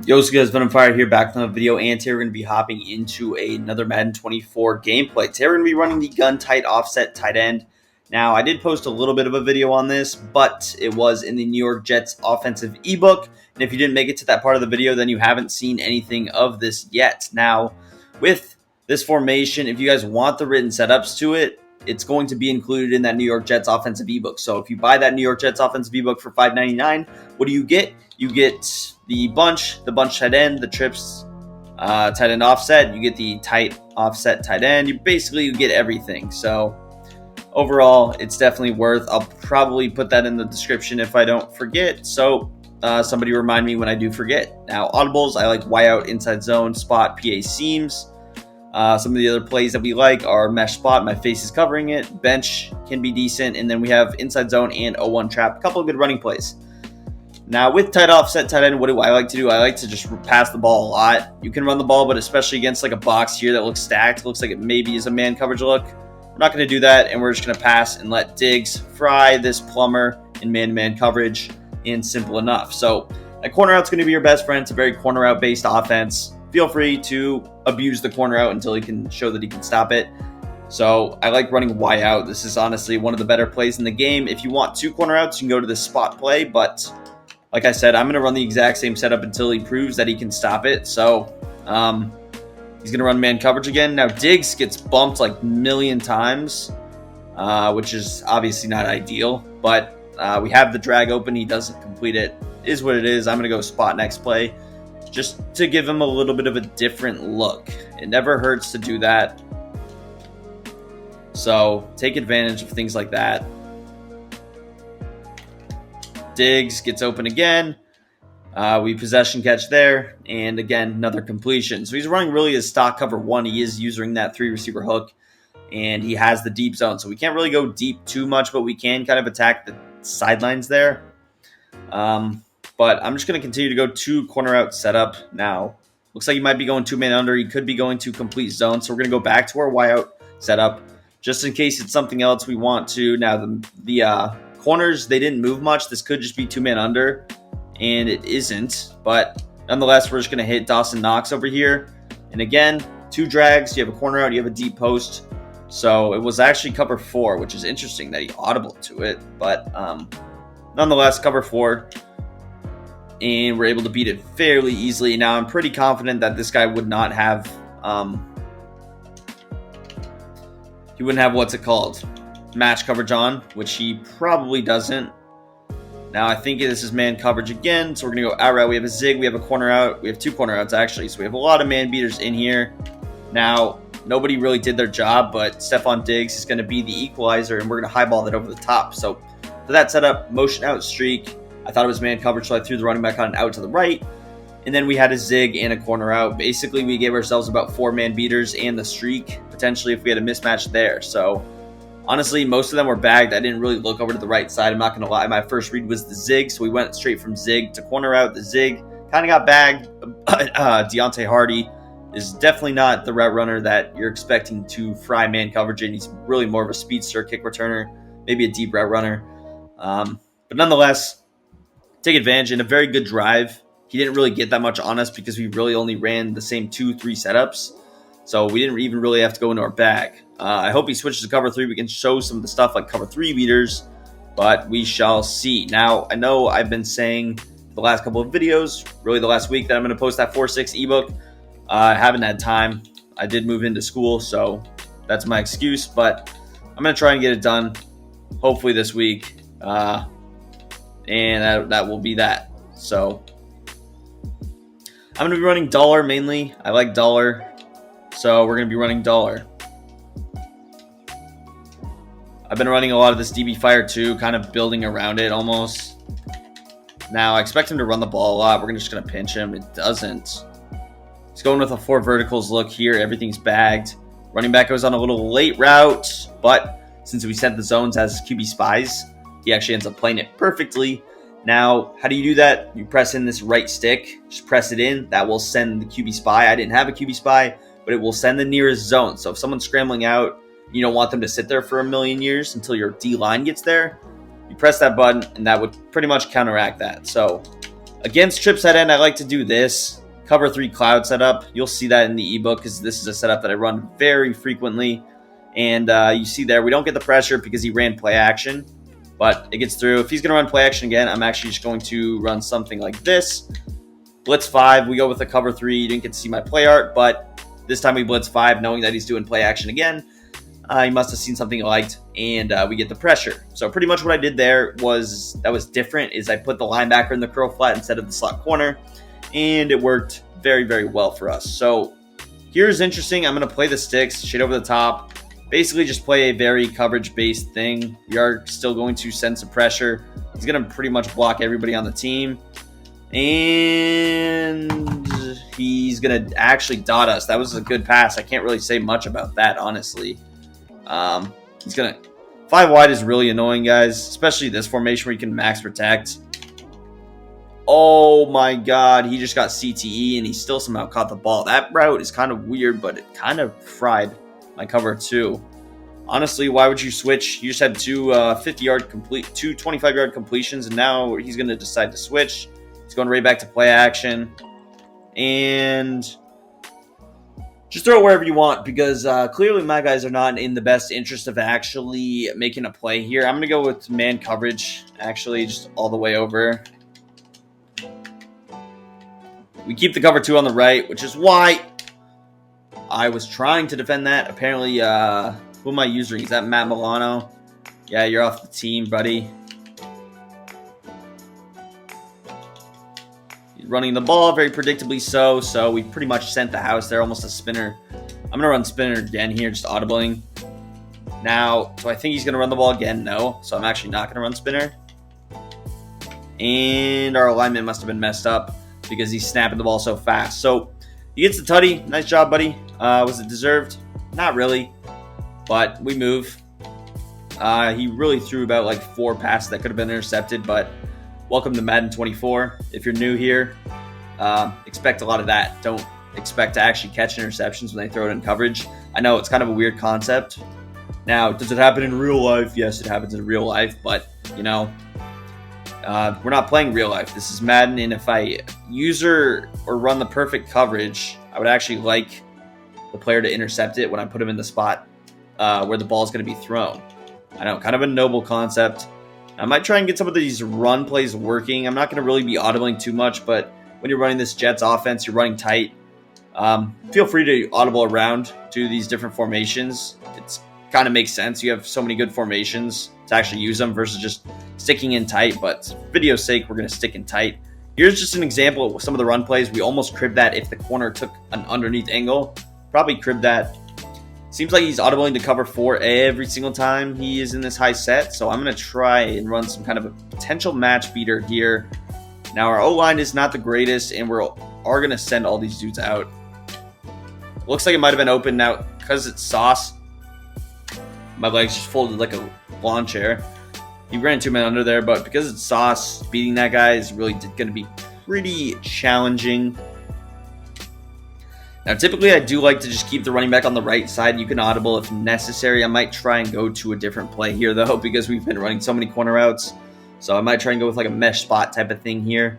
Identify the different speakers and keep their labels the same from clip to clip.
Speaker 1: Yo, what's good? It's VENM Fire here, back from the video, and today we're going to be hopping into another Madden 24 gameplay. Today we're going to be running the gun tight offset tight end. Now, I did post a little bit of a video on this, but it was in the New York Jets offensive ebook, and if you didn't make it to that part of the video, then you haven't seen anything of this yet. Now, with this formation, if you guys want the written setups to it, it's going to be included in that New York Jets offensive ebook. So if you buy that New York Jets offensive ebook for $5.99, what do you get? You get the bunch tight end, the trips tight end offset. You get the tight offset tight end. You get everything. So overall, it's definitely worth. I'll probably put that in the description if I don't forget. So somebody remind me when I do forget. Now audibles, I like Y out, inside zone, spot, PA seams. Some of the other plays that we like are mesh spot, my face is covering it, bench can be decent, and then we have inside zone and 0-1 trap, a couple of good running plays. Now with tight offset tight end, what do I like to do? I like to just pass the ball a lot. You can run the ball, but especially against like a box here that looks stacked, looks like it maybe is a man coverage look. We're not going to do that, and we're just going to pass and let Diggs fry this plumber in man-to-man coverage, and simple enough. So that corner out's going to be your best friend. It's a very corner out based offense. Feel free to abuse the corner out until he can show that he can stop it. So I like running Y out. This is honestly one of the better plays in the game. If you want two corner outs, you can go to this spot play. But like I said, I'm going to run the exact same setup until he proves that he can stop it. So he's going to run man coverage again. Now Diggs gets bumped like a million times, which is obviously not ideal. But we have the drag open. He doesn't complete it. It is what it is. I'm going to go spot next play, just to give him a little bit of a different look. It never hurts to do that. So take advantage of things like that. Diggs gets open again. We possession catch there. And again, another completion. So he's running really his stock cover one. He is using that 3 receiver hook. And he has the deep zone. So we can't really go deep too much, but we can kind of attack the sidelines there. But I'm just going to continue to go 2 corner out setup now. Looks like he might be going 2-man under. He could be going to complete zone. So we're going to go back to our Y out setup just in case it's something else we want to. Now the corners, they didn't move much. This could just be 2-man under, and it isn't. But nonetheless, we're just going to hit Dawson Knox over here. And again, 2 drags. You have a corner out. You have a deep post. So it was actually cover 4, which is interesting that he audibled to it. But nonetheless, cover 4. And we're able to beat it fairly easily. Now, I'm pretty confident that this guy would not have, he wouldn't have, what's it called, match coverage on, which he probably doesn't. Now, I think this is man coverage again, so we're going to go out route. We have a zig, we have a corner out. We have 2 corner outs, actually, so we have a lot of man beaters in here. Now, nobody really did their job, but Stephon Diggs is going to be the equalizer, and we're going to highball that over the top. So, for that setup, motion out streak. I thought it was man coverage, so I threw the running back on out to the right. And then we had a zig and a corner out. Basically, we gave ourselves about 4 man beaters and the streak, potentially, if we had a mismatch there. So, honestly, most of them were bagged. I didn't really look over to the right side. I'm not going to lie. My first read was the zig, so we went straight from zig to corner out. The zig kind of got bagged. Deontay Hardy is definitely not the route runner that you're expecting to fry man coverage in. He's really more of a speedster kick returner, maybe a deep route runner. But nonetheless, take advantage in a very good drive. He didn't really get that much on us because we really only ran the same 2-3 setups. So we didn't even really have to go into our bag. I hope he switches to cover 3. We can show some of the stuff like cover 3 beaters, but we shall see. Now, I know I've been saying the last couple of videos, really the last week, that I'm going to post that 4-6 ebook. I haven't had time. I did move into school, so that's my excuse, but I'm going to try and get it done hopefully this week. And that will be that. So I'm going to be running dollar mainly. I like dollar. So we're going to be running dollar. I've been running a lot of this DB Fire too, kind of building around it almost. Now I expect him to run the ball a lot. We're just going to pinch him. It doesn't. He's going with a 4 verticals look here. Everything's bagged. Running back goes on a little late route, but since we sent the zones as QB spies, he actually ends up playing it perfectly. Now, how do you do that? You press in this right stick. Just press it in. That will send the QB spy. I didn't have a QB spy, but it will send the nearest zone. So if someone's scrambling out, you don't want them to sit there for a million years until your D-line gets there. You press that button, and that would pretty much counteract that. So Against trips tight end, I like to do this. Cover 3 cloud setup. You'll see that in the ebook because this is a setup that I run very frequently. And you see there, we don't get the pressure because he ran play action. But it gets through. If he's going to run play action again, I'm actually just going to run something like this. Blitz 5. We go with a cover 3. You didn't get to see my play art, but this time we blitz 5 knowing that he's doing play action again. He must have seen something he liked, and we get the pressure. So pretty much what I did there was different is I put the linebacker in the curl flat instead of the slot corner, and it worked very, very well for us. So here's interesting. I'm going to play the sticks, shade over the top, basically just play a very coverage-based thing. We are still going to send some pressure. He's going to pretty much block everybody on the team, and he's going to actually dot us. That was a good pass. I can't really say much about that, honestly. He's going to... 5 wide is really annoying, guys, especially this formation where you can max protect. Oh my god, he just got CTE and he still somehow caught the ball. That route is kind of weird, but it kind of fried my cover too. Honestly, why would you switch? You just had two 25-yard completions, and now he's going to decide to switch. He's going right back to play action. And just throw it wherever you want because clearly my guys are not in the best interest of actually making a play here. I'm going to go with man coverage, actually, just all the way over. We keep the cover 2 on the right, which is why I was trying to defend that. Apparently, who am I using? Is that Matt Milano? Yeah, you're off the team, buddy. Running the ball very predictably so we pretty much sent the house there, almost a spinner. I'm going to run spinner again here, just audibling. Now, so I think he's going to run the ball again. No, so I'm actually not going to run spinner. And our alignment must have been messed up because he's snapping the ball so fast. So he gets the tutty. Nice job, buddy. Was it deserved? Not really, but we move. He really threw about like 4 passes that could have been intercepted, but welcome to Madden 24. If you're new here, expect a lot of that. Don't expect to actually catch interceptions when they throw it in coverage. I know it's kind of a weird concept. Now, does it happen in real life? Yes, it happens in real life, but, you know, we're not playing real life. This is Madden, and if I use or run the perfect coverage, I would actually like the player to intercept it when I put him in the spot where the ball is going to be thrown. I know, kind of a noble concept. I might try and get some of these run plays working. I'm not going to really be audibling too much, but when you're running this Jets offense, you're running tight. Feel free to audible around to these different formations. It kind of makes sense. You have so many good formations to actually use them versus just sticking in tight, but for video's sake, we're going to stick in tight. Here's just an example of some of the run plays. We almost cribbed that if the corner took an underneath angle. Probably cribbed that. Seems like he's audibling to cover 4 every single time he is in this high set, so I'm going to try and run some kind of a potential match beater here. Now, our O-line is not the greatest, and we are going to send all these dudes out. Looks like it might have been open now because it's Sauce. My legs just folded like a lawn chair. He ran 2 men under there, but because it's Sauce, beating that guy is really going to be pretty challenging. Now, typically, I do like to just keep the running back on the right side. You can audible if necessary. I might try and go to a different play here, though, because we've been running so many corner routes. So I might try and go with like a mesh spot type of thing here.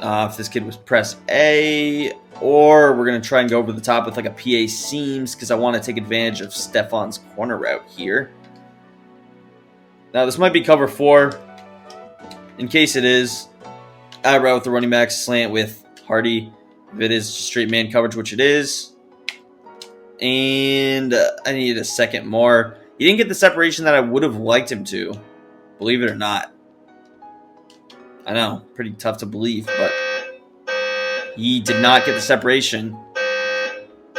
Speaker 1: If this kid was press A, or we're going to try and go over the top with like a PA seams because I want to take advantage of Stefan's corner route here. Now, this might be cover 4. In case it is, I route with the running back slant with Hardy. If it is straight man coverage, which it is. And I needed a second more. He didn't get the separation that I would have liked him to. Believe it or not. I know, pretty tough to believe, but he did not get the separation.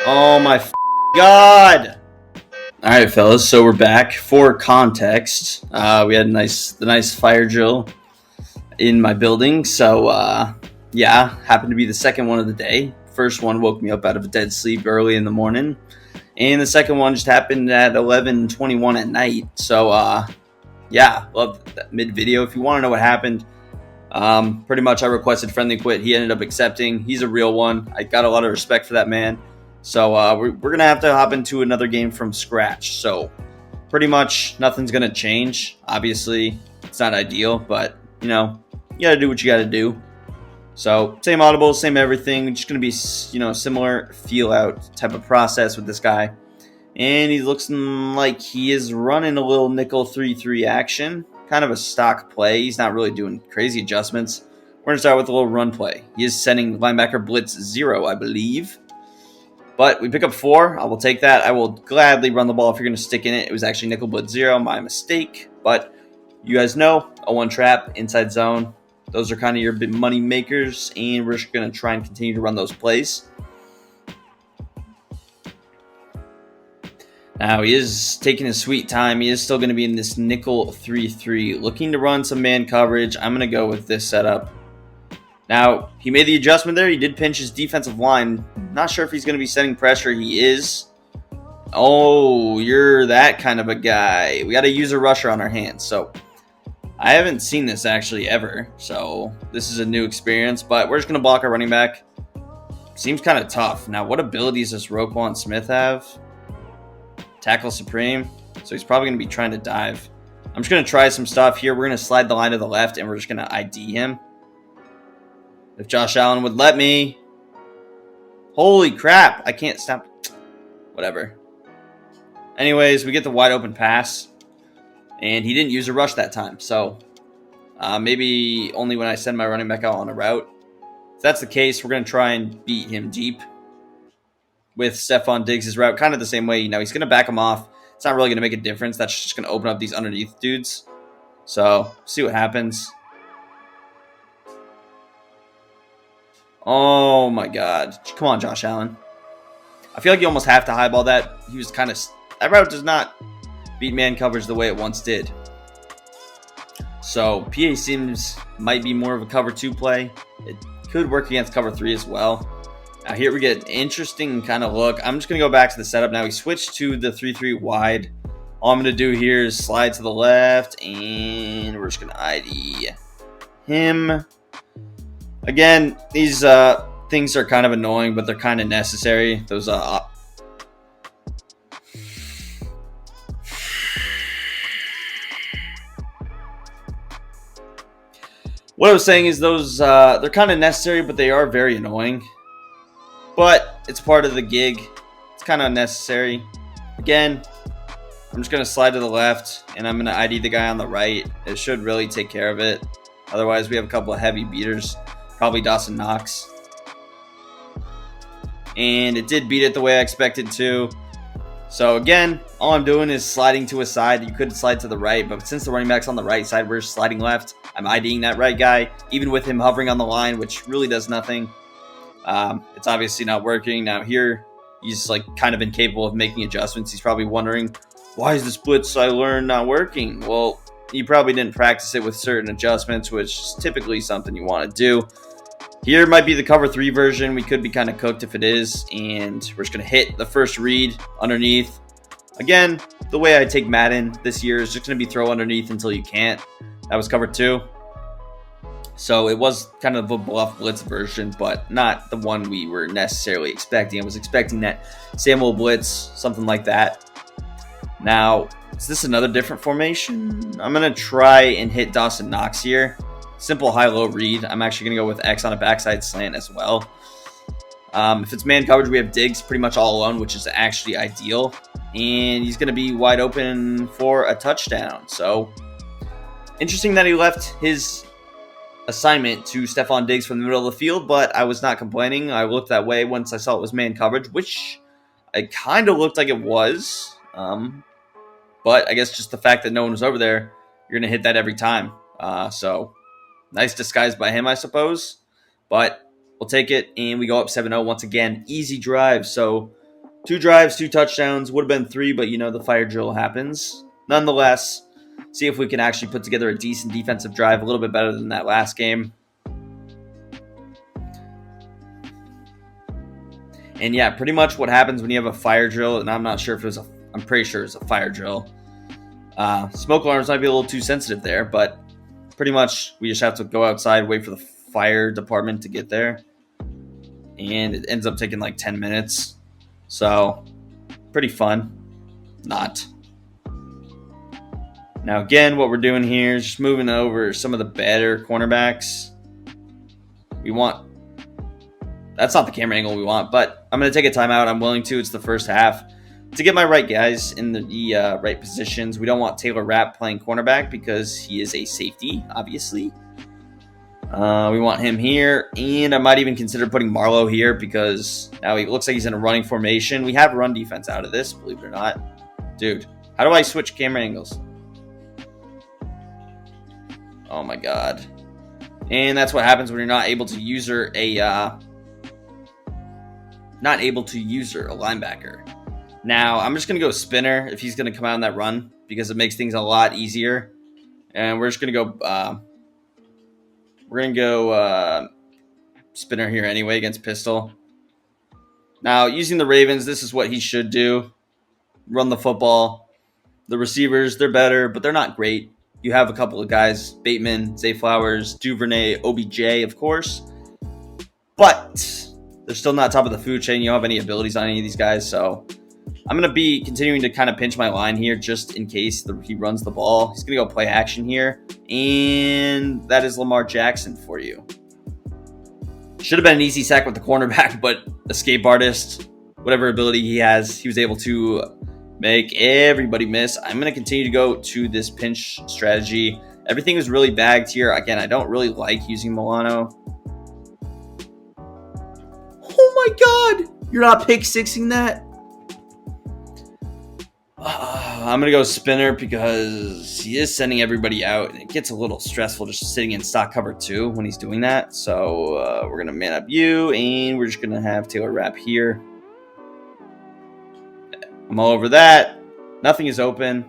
Speaker 1: Oh my god! Alright, fellas, so we're back. For context, we had the nice fire drill in my building, so yeah, happened to be the second one of the day. First one woke me up out of a dead sleep early in the morning. And the second one just happened at 11:21 at night. So, yeah, love that mid-video. If you want to know what happened, pretty much I requested friendly quit. He ended up accepting. He's a real one. I got a lot of respect for that man. So, we're going to have to hop into another game from scratch. So, pretty much nothing's going to change. Obviously, it's not ideal, but, you know, you got to do what you got to do. So same audible, same everything. Just going to be, similar feel out type of process with this guy. And he looks like he is running a little nickel 3-3 action. Kind of a stock play. He's not really doing crazy adjustments. We're going to start with a little run play. He is sending linebacker blitz 0, I believe. But we pick up 4. I will take that. I will gladly run the ball if you're going to stick in it. It was actually nickel blitz 0, my mistake. But you guys know, a 1 trap, inside zone. Those are kind of your big money makers, and we're just going to try and continue to run those plays. Now, he is taking his sweet time. He is still going to be in this nickel 3-3, looking to run some man coverage. I'm going to go with this setup. Now, he made the adjustment there. He did pinch his defensive line. Not sure if he's going to be setting pressure. He is. Oh, you're that kind of a guy. We got to use a rusher on our hands. So, I haven't seen this actually ever. So, this is a new experience. But we're just going to block our running back. Seems kind of tough. Now, what abilities does Roquan Smith have? Tackle Supreme. So, he's probably going to be trying to dive. I'm just going to try some stuff here. We're going to slide the line to the left, and we're just going to ID him. If Josh Allen would let me. Holy crap. I can't stop. Whatever. Anyways, we get the wide open pass. And he didn't use a rush that time. So, maybe only when I send my running back out on a route. If that's the case, we're going to try and beat him deep. With Stephon Diggs' route. Kind of the same way. He's going to back him off. It's not really going to make a difference. That's just going to open up these underneath dudes. So, see what happens. Oh my god. Come on, Josh Allen. I feel like you almost have to highball that. He was kind of... That route does not beat man coverage the way it once did. So, PA seems might be more of a cover 2 play. It could work against cover 3 as well. Now here we get an interesting kind of look. I'm just going to go back to the setup now. We switched to the 3-3 wide. All I'm going to do here is slide to the left. And we're just going to ID him. Again, these things are kind of annoying, but they're kind of necessary. Those what I was saying is those they're kind of necessary, but they are very annoying. But it's part of the gig. It's kind of unnecessary. Again, I'm just going to slide to the left, and I'm going to ID the guy on the right. It should really take care of it. Otherwise, we have a couple of heavy beaters. Probably Dawson Knox. And it did beat it the way I expected to. So again, all I'm doing is sliding to a side. You could slide to the right, but since the running back's on the right side, we're sliding left. I'm IDing that right guy, even with him hovering on the line, which really does nothing. It's obviously not working. Now here, he's like kind of incapable of making adjustments. He's probably wondering, why is this blitz I learned not working? Well, you probably didn't practice it with certain adjustments, which is typically something you want to do. Here might be the cover 3 version. We could be kind of cooked if it is. And we're just going to hit the first read underneath. Again, the way I take Madden this year is just going to be throw underneath until you can't. That was cover 2. So it was kind of a bluff blitz version, but not the one we were necessarily expecting. I was expecting that Samuel blitz, something like that. Now, is this another different formation? I'm going to try and hit Dawson Knox here. Simple high-low read. I'm actually going to go with X on a backside slant as well. If it's man coverage, we have Diggs pretty much all alone, which is actually ideal. And he's going to be wide open for a touchdown. So, interesting that he left his assignment to Stephon Diggs from the middle of the field, but I was not complaining. I looked that way once I saw it was man coverage, which it kind of looked like it was. But I guess just the fact that no one was over there, you're going to hit that every time. So, nice disguise by him, I suppose. But we'll take it, and we go up 7-0 once again. Easy drive. So, 2 drives, 2 touchdowns. Would have been 3, but the fire drill happens. Nonetheless, see if we can actually put together a decent defensive drive, a little bit better than that last game. And yeah, pretty much what happens when you have a fire drill, and I'm not sure if it was I'm pretty sure it's a fire drill. Smoke alarms might be a little too sensitive there, but pretty much we just have to go outside, wait for the fire department to get there. And it ends up taking like 10 minutes. So, pretty fun. Not. Now, again, what we're doing here is just moving over some of the better cornerbacks. That's not the camera angle we want, but I'm going to take a timeout. I'm willing to. It's the first half. To get my right guys in the right positions, we don't want Taylor Rapp playing cornerback because he is a safety, obviously. We want him here, and I might even consider putting Marlowe here because now he looks like he's in a running formation. We have run defense out of this, believe it or not. Dude, how do I switch camera angles? Oh my god. And that's what happens when you're not able to user a linebacker. Now, I'm just going to go spinner if he's going to come out on that run because it makes things a lot easier. And we're just going to go spinner here anyway against pistol. Now, using the Ravens, this is what he should do. Run the football. The receivers, they're better, but they're not great. You have a couple of guys, Bateman, Zay Flowers, Duvernay, OBJ, of course. But they're still not top of the food chain. You don't have any abilities on any of these guys. So I'm going to be continuing to kind of pinch my line here just in case he runs the ball. He's going to go play action here. And that is Lamar Jackson for you. Should have been an easy sack with the cornerback, but escape artist, whatever ability he has, he was able to make everybody miss. I'm going to continue to go to this pinch strategy. Everything is really bagged here. Again, I don't really like using Milano. Oh my god! You're not pick-sixing that? I'm going to go spinner because he is sending everybody out, and it gets a little stressful just sitting in stock cover 2 when he's doing that. So we're going to man up you, and we're just going to have Taylor Rapp here. I'm all over that. Nothing is open.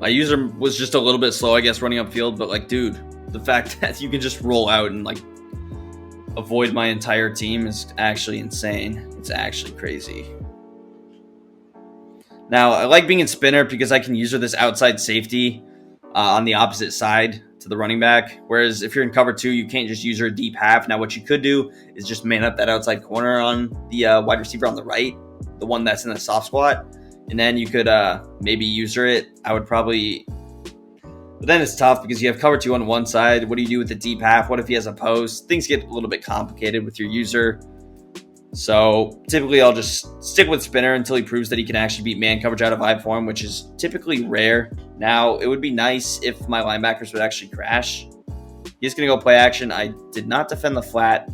Speaker 1: My user was just a little bit slow, I guess, running upfield. But, like, dude, the fact that you can just roll out and, like, avoid my entire team is actually insane. It's actually crazy. Now, I like being in spinner because I can user this outside safety on the opposite side to the running back. Whereas if you're in cover 2, you can't just use a deep half. Now, what you could do is just man up that outside corner on the wide receiver on the right, the one that's in the soft squat. And then you could maybe user it. I would probably... But then it's tough because you have cover 2 on one side. What do you do with the deep half? What if he has a post? Things get a little bit complicated with your user. So typically I'll just stick with spinner until he proves that he can actually beat man coverage out of I form, which is typically rare. Now, it would be nice if my linebackers would actually crash. He's going to go play action. I did not defend the flat,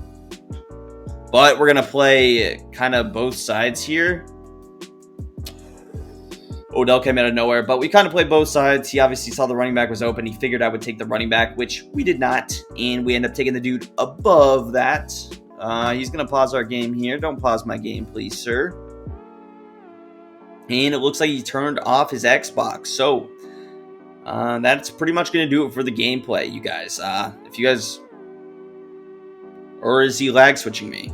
Speaker 1: but we're going to play kind of both sides here. Odell came out of nowhere, but we kind of played both sides. He obviously saw the running back was open. He figured I would take the running back, which we did not, and we end up taking the dude above that. He's going to pause our game here. Don't pause my game, please, sir. And it looks like he turned off his Xbox. So that's pretty much going to do it for the gameplay, you guys. If you guys... Or is he lag switching me?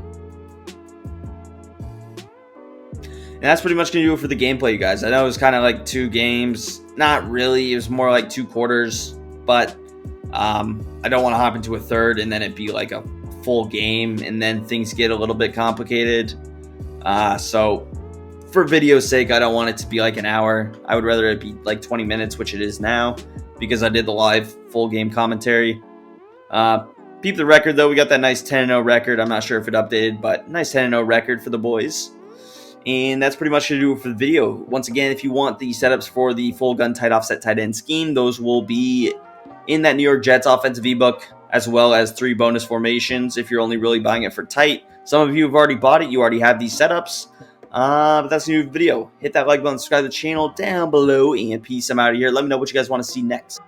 Speaker 1: And that's pretty much going to do it for the gameplay, you guys. I know it was kind of like 2 games. Not really. It was more like 2 quarters. But I don't want to hop into a third and then it be like a full game. And then things get a little bit complicated. So for video's sake, I don't want it to be like an hour. I would rather it be like 20 minutes, which it is now. Because I did the live full game commentary. Peep the record, though. We got that nice 10-0 record. I'm not sure if it updated, but nice 10-0 record for the boys. And that's pretty much going to do it for the video. Once again, if you want the setups for the full gun tight offset tight end scheme, those will be in that New York Jets offensive ebook, as well as 3 bonus formations if you're only really buying it for tight. Some of you have already bought it. You already have these setups. But that's the new video. Hit that like button, subscribe to the channel down below, and peace. I'm out of here. Let me know what you guys want to see next.